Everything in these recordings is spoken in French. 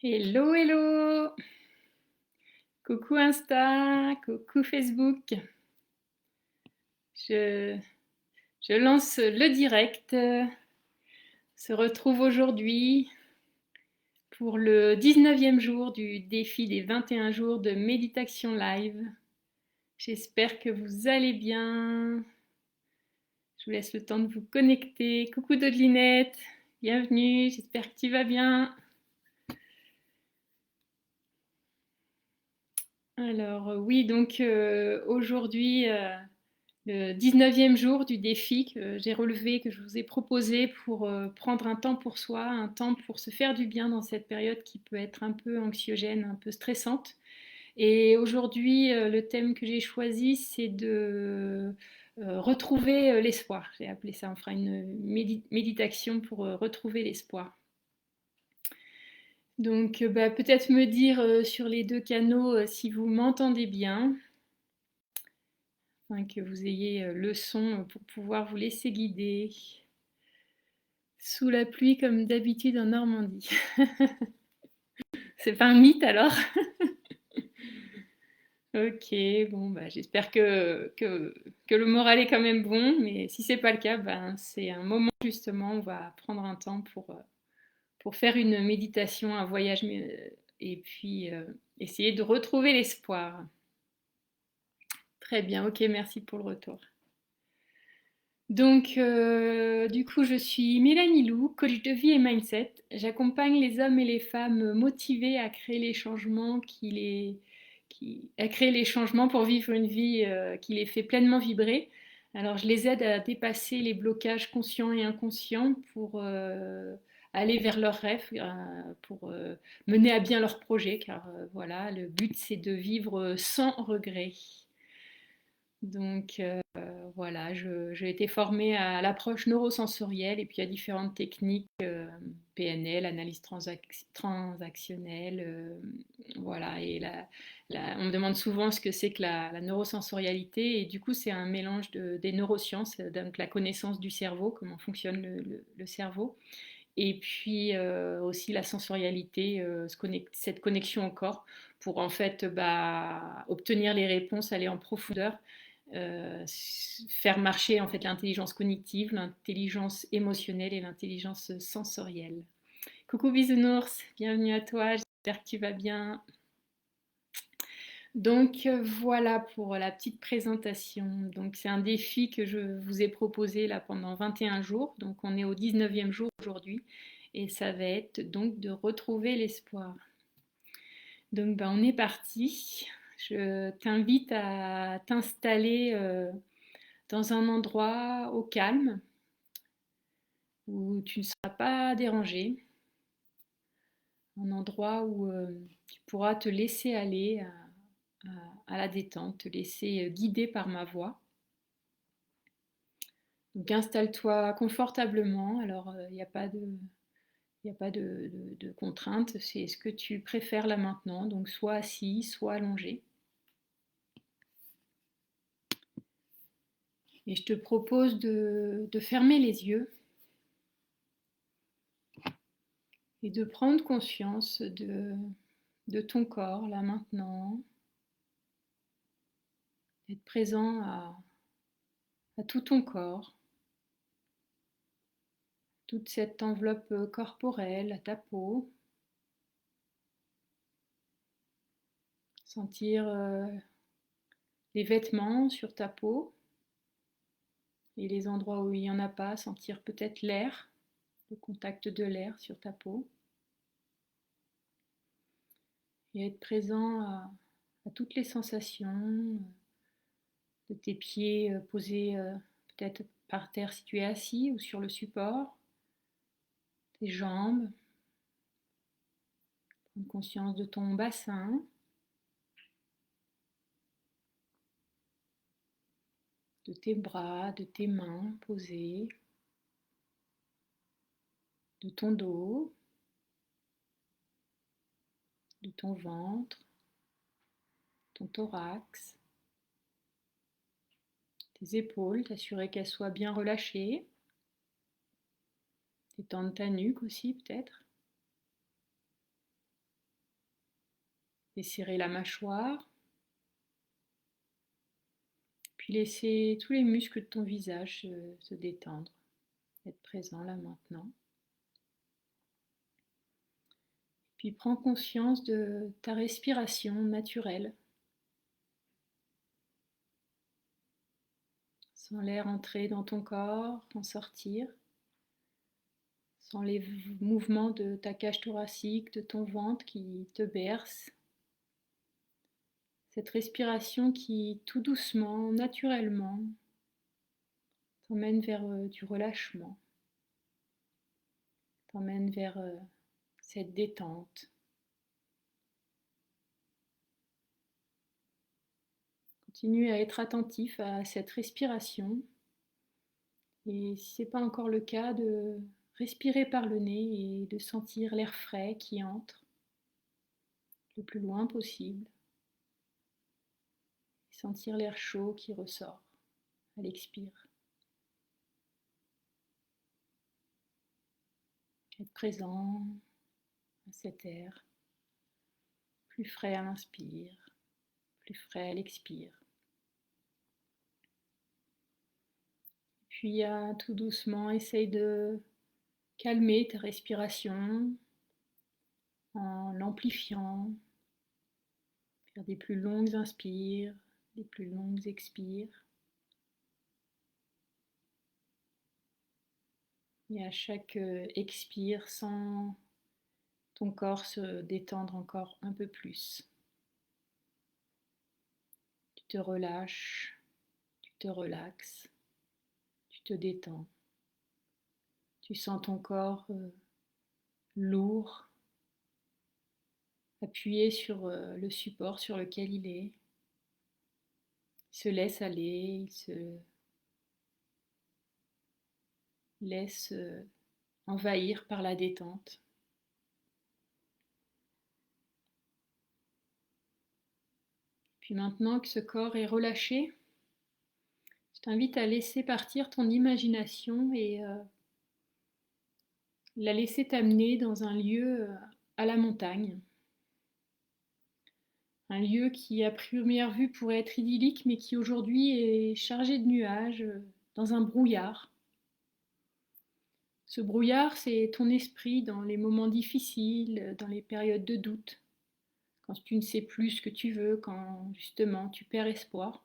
Hello, hello! Coucou Insta, coucou Facebook. Je, je lance le direct. Se retrouve aujourd'hui pour le 19e jour du défi des 21 jours de méditation live. J'espère que vous allez bien. Je vous laisse le temps de vous connecter. Coucou Dodelinette, bienvenue, j'espère que tu vas bien. Alors oui, donc aujourd'hui, le 19e jour du défi que j'ai relevé, que je vous ai proposé pour prendre un temps pour soi, un temps pour se faire du bien dans cette période qui peut être un peu anxiogène, un peu stressante. Et aujourd'hui, le thème que j'ai choisi, c'est de retrouver l'espoir. J'ai appelé ça, on fera une méditation pour retrouver l'espoir. Donc peut-être me dire sur les deux canaux si vous m'entendez bien, afin que vous ayez le son pour pouvoir vous laisser guider. Sous la pluie comme d'habitude en Normandie. C'est pas un mythe alors? Ok, bon j'espère que le moral est quand même bon, mais si c'est pas le cas, ben, c'est un moment justement, on va prendre un temps pour faire une méditation, un voyage, et puis essayer de retrouver l'espoir. Très bien, ok, merci pour le retour. Donc, du coup, je suis Mélanie Lou, coach de vie et mindset. J'accompagne les hommes et les femmes motivés à créer les changements à créer les changements pour vivre une vie qui les fait pleinement vibrer. Alors, je les aide à dépasser les blocages conscients et inconscients pour aller vers leurs rêves, pour mener à bien leurs projets, car voilà, le but c'est de vivre sans regret. Donc voilà, j'ai été formée à l'approche neurosensorielle et puis à différentes techniques, PNL, analyse transactionnelle, voilà. Et on me demande souvent ce que c'est que la neurosensorialité, et du coup c'est un mélange des neurosciences, donc la connaissance du cerveau, comment fonctionne le cerveau, et puis aussi la sensorialité, cette connexion au corps pour en fait obtenir les réponses, aller en profondeur, faire marcher en fait l'intelligence cognitive, l'intelligence émotionnelle et l'intelligence sensorielle. Coucou Bisounours, bienvenue à toi, j'espère que tu vas bien. Donc voilà pour la petite présentation. Donc c'est un défi que je vous ai proposé là pendant 21 jours. Donc on est au 19e jour aujourd'hui et ça va être donc de retrouver l'espoir. Donc on est parti. Je t'invite à t'installer dans un endroit au calme où tu ne seras pas dérangé, un endroit où tu pourras te laisser aller à la détente, te laisser guider par ma voix. Donc installe-toi confortablement. Alors il n'y a pas de contrainte, c'est ce que tu préfères là maintenant. Donc soit assis, soit allongé. Et je te propose de fermer les yeux et de prendre conscience de ton corps là maintenant, d'être présent à tout ton corps, toute cette enveloppe corporelle, à ta peau. Sentir les vêtements sur ta peau et les endroits où il n'y en a pas, sentir peut-être l'air, le contact de l'air sur ta peau. Et être présent à toutes les sensations de tes pieds posés peut-être par terre si tu es assis ou sur le support, tes jambes, prendre conscience de ton bassin, de tes bras, de tes mains posées, de ton dos, de ton ventre, ton thorax, tes épaules, t'assurer qu'elles soient bien relâchées, détendre ta nuque aussi peut-être. Desserrer la mâchoire, puis laisser tous les muscles de ton visage se détendre, être présent là maintenant. Puis prends conscience de ta respiration naturelle. Sans l'air entrer dans ton corps, en sortir, sans les mouvements de ta cage thoracique, de ton ventre qui te berce. Cette respiration qui, tout doucement, naturellement, t'emmène vers du relâchement, t'emmène vers cette détente. Continue à être attentif à cette respiration. Et si ce n'est pas encore le cas, de respirer par le nez et de sentir l'air frais qui entre le plus loin possible. Et sentir l'air chaud qui ressort à l'expire. Être présent à cet air, plus frais à l'inspire, plus frais à l'expire. Puis tout doucement, essaye de calmer ta respiration en l'amplifiant, faire des plus longues inspires, des plus longues expires. Et à chaque expire, sens ton corps se détendre encore un peu plus. Tu te relâches, tu te relaxes, tu te détends. Tu sens ton corps lourd, appuyé sur le support sur lequel il est. Il se laisse aller, il se laisse envahir par la détente. Puis maintenant que ce corps est relâché, je t'invite à laisser partir ton imagination et la laisser t'amener dans un lieu à la montagne. Un lieu qui à première vue pourrait être idyllique mais qui aujourd'hui est chargé de nuages, dans un brouillard. Ce brouillard, c'est ton esprit dans les moments difficiles, dans les périodes de doute, quand tu ne sais plus ce que tu veux, quand justement tu perds espoir.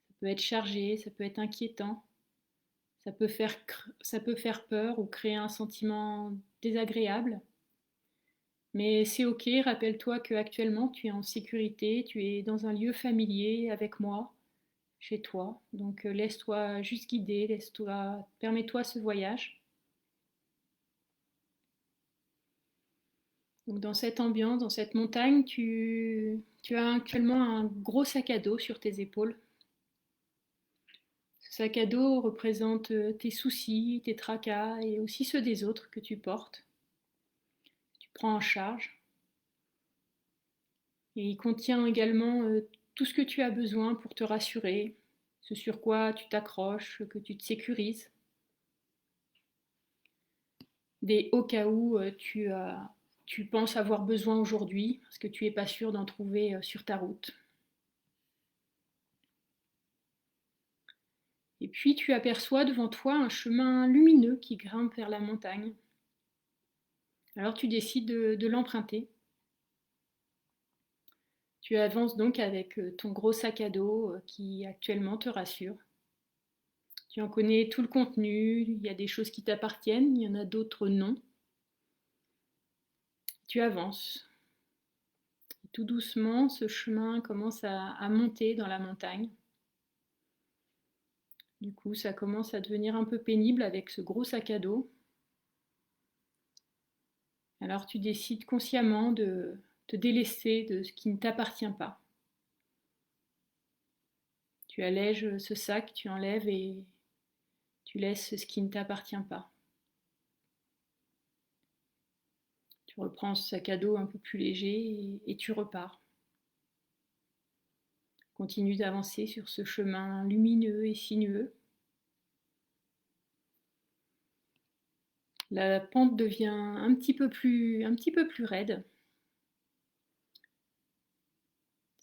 Ça peut être chargé, ça peut être inquiétant, ça peut faire peur ou créer un sentiment désagréable. Mais c'est ok, rappelle-toi qu'actuellement tu es en sécurité, tu es dans un lieu familier avec moi, chez toi. Donc laisse-toi juste guider, permets-toi ce voyage. Donc dans cette ambiance, dans cette montagne, tu as actuellement un gros sac à dos sur tes épaules. Ce sac à dos représente tes soucis, tes tracas et aussi ceux des autres que tu portes. Tu prends en charge. Et il contient également tout ce que tu as besoin pour te rassurer, ce sur quoi tu t'accroches, que tu te sécurises. Des au cas où tu penses avoir besoin aujourd'hui, parce que tu n'es pas sûr d'en trouver sur ta route. Et puis tu aperçois devant toi un chemin lumineux qui grimpe vers la montagne. Alors tu décides de l'emprunter. Tu avances donc avec ton gros sac à dos qui actuellement te rassure. Tu en connais tout le contenu, il y a des choses qui t'appartiennent, il y en a d'autres non. Tu avances. Et tout doucement, ce chemin commence à monter dans la montagne. Du coup, ça commence à devenir un peu pénible avec ce gros sac à dos. Alors tu décides consciemment de te délaisser de ce qui ne t'appartient pas. Tu allèges ce sac, tu enlèves et tu laisses ce qui ne t'appartient pas. Tu reprends ce sac à dos un peu plus léger et tu repars. Continue d'avancer sur ce chemin lumineux et sinueux. La pente devient un petit peu plus raide.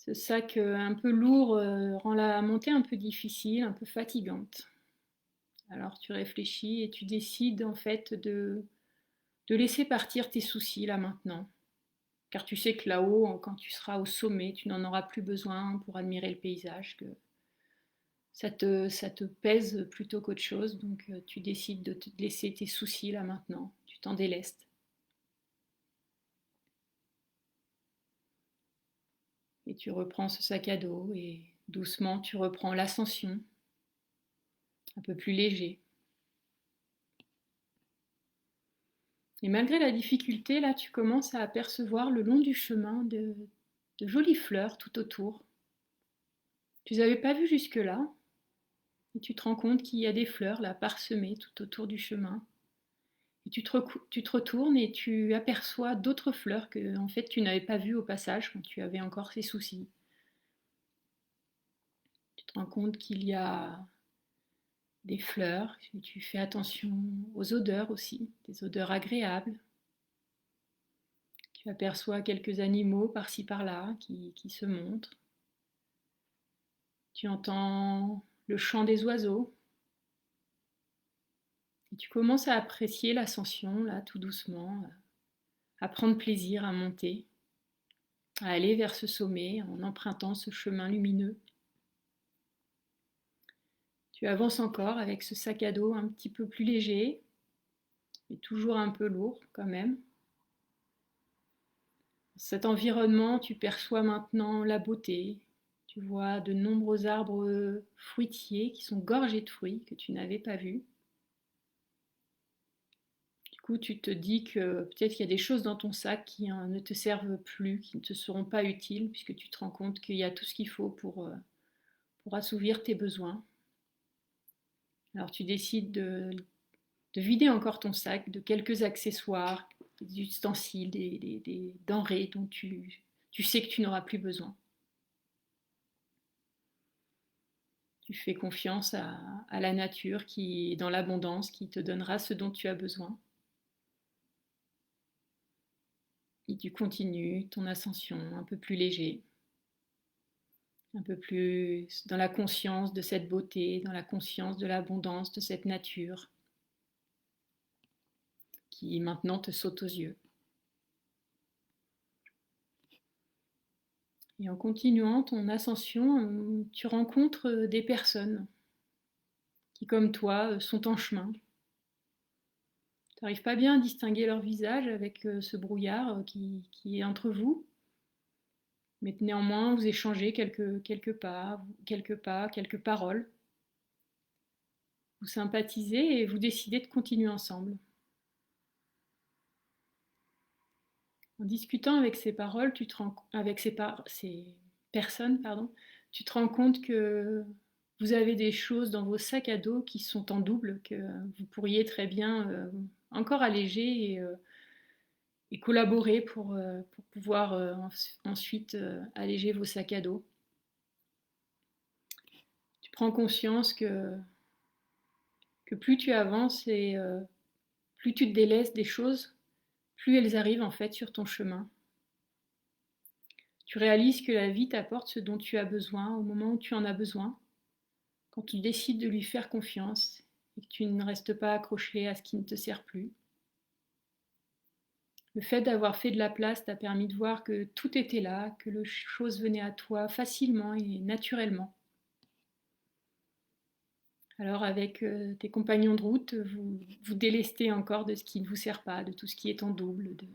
Ce sac un peu lourd rend la montée un peu difficile, un peu fatigante. Alors tu réfléchis et tu décides en fait de laisser partir tes soucis là maintenant. Car tu sais que là-haut, quand tu seras au sommet, tu n'en auras plus besoin pour admirer le paysage, que ça te pèse plutôt qu'autre chose. Donc tu décides de te laisser tes soucis là maintenant. Tu t'en délestes. Et tu reprends ce sac à dos et doucement tu reprends l'ascension, un peu plus léger. Et malgré la difficulté, là, tu commences à apercevoir le long du chemin de jolies fleurs tout autour. Tu ne les avais pas vues jusque-là, et tu te rends compte qu'il y a des fleurs là parsemées tout autour du chemin. Et tu te retournes et tu aperçois d'autres fleurs que en fait tu n'avais pas vues au passage quand tu avais encore ces soucis. Tu te rends compte qu'il y a des fleurs, et tu fais attention aux odeurs aussi, des odeurs agréables. Tu aperçois quelques animaux par-ci par-là qui se montrent. Tu entends le chant des oiseaux et tu commences à apprécier l'ascension là tout doucement, à prendre plaisir à monter, à aller vers ce sommet en empruntant ce chemin lumineux. Tu avances encore avec ce sac à dos un petit peu plus léger, mais toujours un peu lourd quand même. Dans cet environnement, tu perçois maintenant la beauté. Tu vois de nombreux arbres fruitiers qui sont gorgés de fruits que tu n'avais pas vus. Du coup, tu te dis que peut-être qu'il y a des choses dans ton sac qui ne te servent plus, qui ne te seront pas utiles, puisque tu te rends compte qu'il y a tout ce qu'il faut pour assouvir tes besoins. Alors tu décides de vider encore ton sac de quelques accessoires, des ustensiles, des denrées dont tu sais que tu n'auras plus besoin. Tu fais confiance à la nature qui est dans l'abondance, qui te donnera ce dont tu as besoin. Et tu continues ton ascension un peu plus léger, un peu plus dans la conscience de cette beauté, dans la conscience de l'abondance de cette nature qui maintenant te saute aux yeux. Et en continuant ton ascension, tu rencontres des personnes qui, comme toi, sont en chemin. Tu n'arrives pas bien à distinguer leur visage avec ce brouillard qui est entre vous, mais néanmoins, vous échangez quelques paroles. Vous sympathisez et vous décidez de continuer ensemble. En discutant avec ces personnes, tu te rends compte que vous avez des choses dans vos sacs à dos qui sont en double, que vous pourriez très bien encore alléger et collaborer pour pouvoir ensuite alléger vos sacs à dos. Tu prends conscience que plus tu avances et plus tu te délaisses des choses, plus elles arrivent en fait sur ton chemin. Tu réalises que la vie t'apporte ce dont tu as besoin au moment où tu en as besoin, quand tu décides de lui faire confiance et que tu ne restes pas accroché à ce qui ne te sert plus. Le fait d'avoir fait de la place t'a permis de voir que tout était là, que les choses venaient à toi facilement et naturellement. Alors avec tes compagnons de route, vous délestez encore de ce qui ne vous sert pas, de tout ce qui est en double, de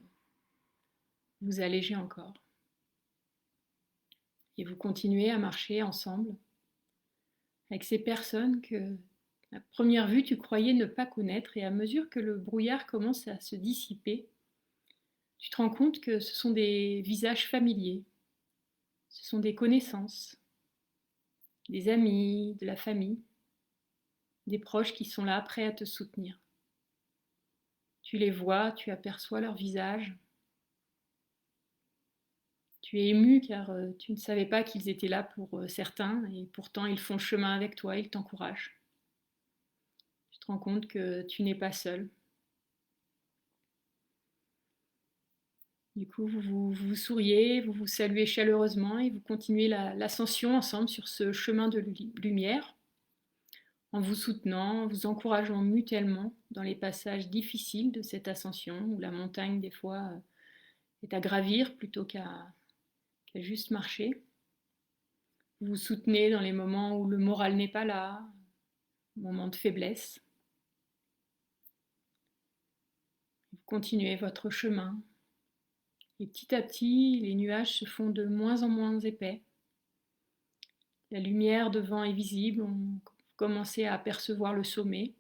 vous alléger encore. Et vous continuez à marcher ensemble avec ces personnes que, à première vue, tu croyais ne pas connaître, et à mesure que le brouillard commence à se dissiper, tu te rends compte que ce sont des visages familiers, ce sont des connaissances, des amis, de la famille, des proches qui sont là, prêts à te soutenir. Tu les vois, tu aperçois leur visage. Tu es ému car tu ne savais pas qu'ils étaient là pour certains, et pourtant ils font le chemin avec toi, ils t'encouragent. Tu te rends compte que tu n'es pas seul. Du coup, vous souriez, vous vous saluez chaleureusement et vous continuez l'ascension ensemble sur ce chemin de lumière, en vous soutenant, en vous encourageant mutuellement dans les passages difficiles de cette ascension, où la montagne, des fois, est à gravir plutôt qu'à juste marcher. Vous vous soutenez dans les moments où le moral n'est pas là, moments de faiblesse. Vous continuez votre chemin. Et petit à petit, les nuages se font de moins en moins épais. La lumière devant est visible, on commence à apercevoir le sommet.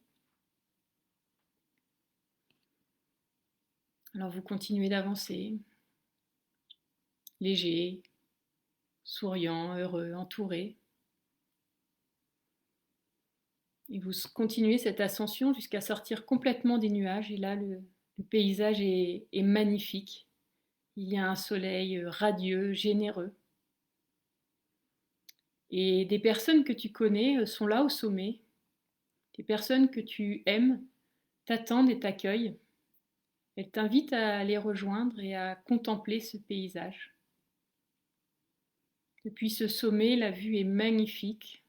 Alors vous continuez d'avancer, léger, souriant, heureux, entouré. Et vous continuez cette ascension jusqu'à sortir complètement des nuages. Et là, le paysage est magnifique. Il y a un soleil radieux, généreux. Et des personnes que tu connais sont là au sommet. Des personnes que tu aimes t'attendent et t'accueillent. Elles t'invitent à les rejoindre et à contempler ce paysage. Depuis ce sommet, la vue est magnifique.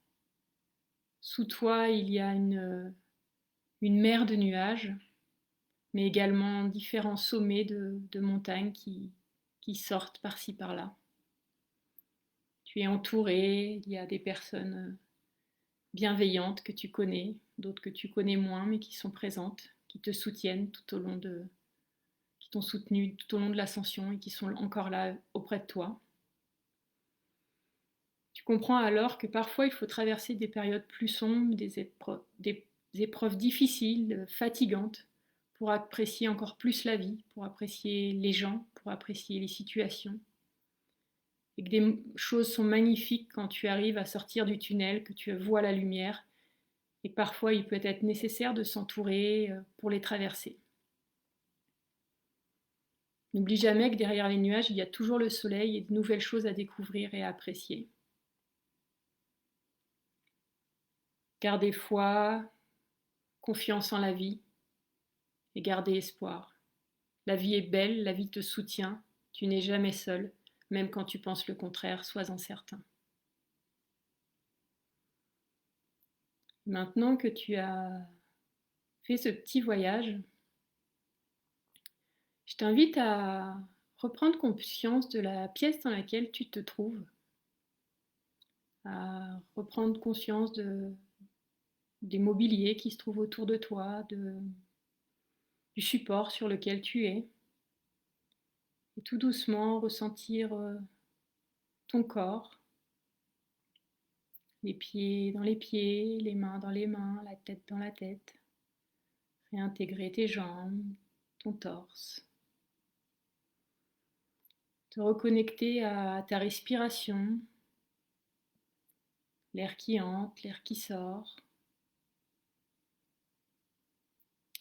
Sous toi, il y a une mer de nuages, mais également différents sommets de montagnes qui sortent par-ci par-là. Tu es entouré, il y a des personnes bienveillantes que tu connais, d'autres que tu connais moins, mais qui sont présentes, qui te soutiennent qui t'ont soutenu tout au long de l'ascension et qui sont encore là auprès de toi. Tu comprends alors que parfois il faut traverser des périodes plus sombres, des épreuves difficiles, fatigantes, pour apprécier encore plus la vie, pour apprécier les gens, pour apprécier les situations. Et que des choses sont magnifiques quand tu arrives à sortir du tunnel, que tu vois la lumière, et parfois il peut être nécessaire de s'entourer pour les traverser. N'oublie jamais que derrière les nuages, il y a toujours le soleil et de nouvelles choses à découvrir et à apprécier. Gardez foi, confiance en la vie et gardez espoir. La vie est belle, la vie te soutient, tu n'es jamais seul, même quand tu penses le contraire, sois-en certain. Maintenant que tu as fait ce petit voyage, je t'invite à reprendre conscience de la pièce dans laquelle tu te trouves, à reprendre conscience des mobiliers qui se trouvent autour de toi, du support sur lequel tu es, et tout doucement ressentir ton corps, les pieds dans les pieds, les mains dans les mains, la tête dans la tête. Réintégrer tes jambes, ton torse. Te reconnecter à ta respiration, l'air qui entre, l'air qui sort.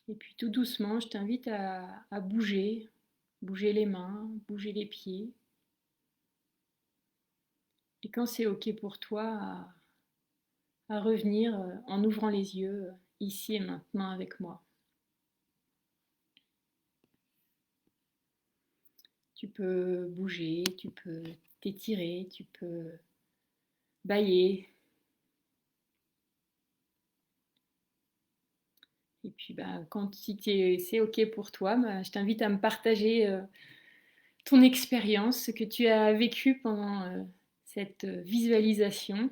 Et puis tout doucement, je t'invite à bouger les mains, bouger les pieds. Et quand c'est OK pour toi, à revenir en ouvrant les yeux ici et maintenant avec moi. Tu peux bouger, tu peux t'étirer, tu peux bâiller. Et puis quand c'est OK pour toi, je t'invite à me partager ton expérience, ce que tu as vécu pendant cette visualisation.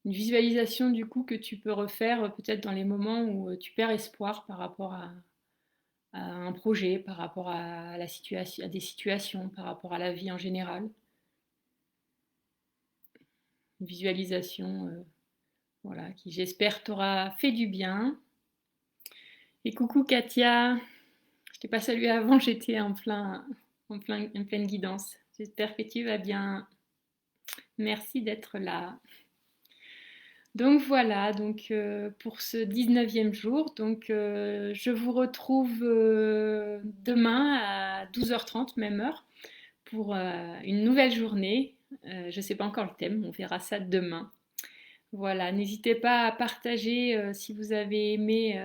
Une visualisation du coup que tu peux refaire peut-être dans les moments où tu perds espoir par rapport à un projet, par rapport à des situations, par rapport à la vie en général. Une visualisation voilà, qui j'espère t'aura fait du bien. Et coucou Katia, je t'ai pas salué avant, j'étais en pleine guidance. J'espère que tu vas bien. Merci d'être là. Donc voilà, pour ce 19e jour, je vous retrouve demain à 12h30, même heure, pour une nouvelle journée. Je ne sais pas encore le thème, on verra ça demain. Voilà, n'hésitez pas à partager si vous avez aimé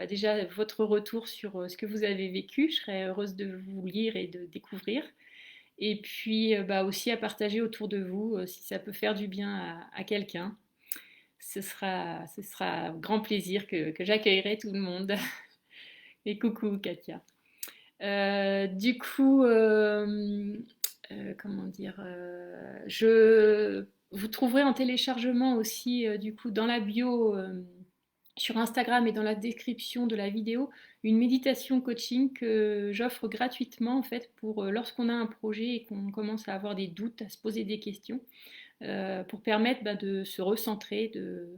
déjà votre retour sur ce que vous avez vécu. Je serais heureuse de vous lire et de découvrir. Et puis aussi à partager autour de vous si ça peut faire du bien à quelqu'un. Ce sera un grand plaisir que j'accueillerai tout le monde. Et coucou Katia. Du coup, comment dire, vous trouverez en téléchargement aussi, du coup, dans la bio sur Instagram et dans la description de la vidéo, une méditation coaching que j'offre gratuitement en fait pour lorsqu'on a un projet et qu'on commence à avoir des doutes, à se poser des questions, pour permettre de se recentrer, de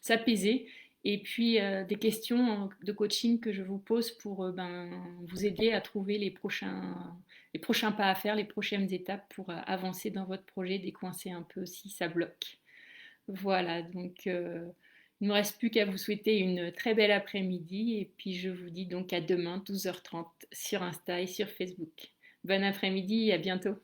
s'apaiser. Et puis des questions de coaching que je vous pose pour vous aider à trouver les prochains pas à faire, les prochaines étapes pour avancer dans votre projet, décoincer un peu si ça bloque. Voilà, donc il ne me reste plus qu'à vous souhaiter une très belle après-midi et puis je vous dis donc à demain 12h30 sur Insta et sur Facebook. Bon après-midi et à bientôt.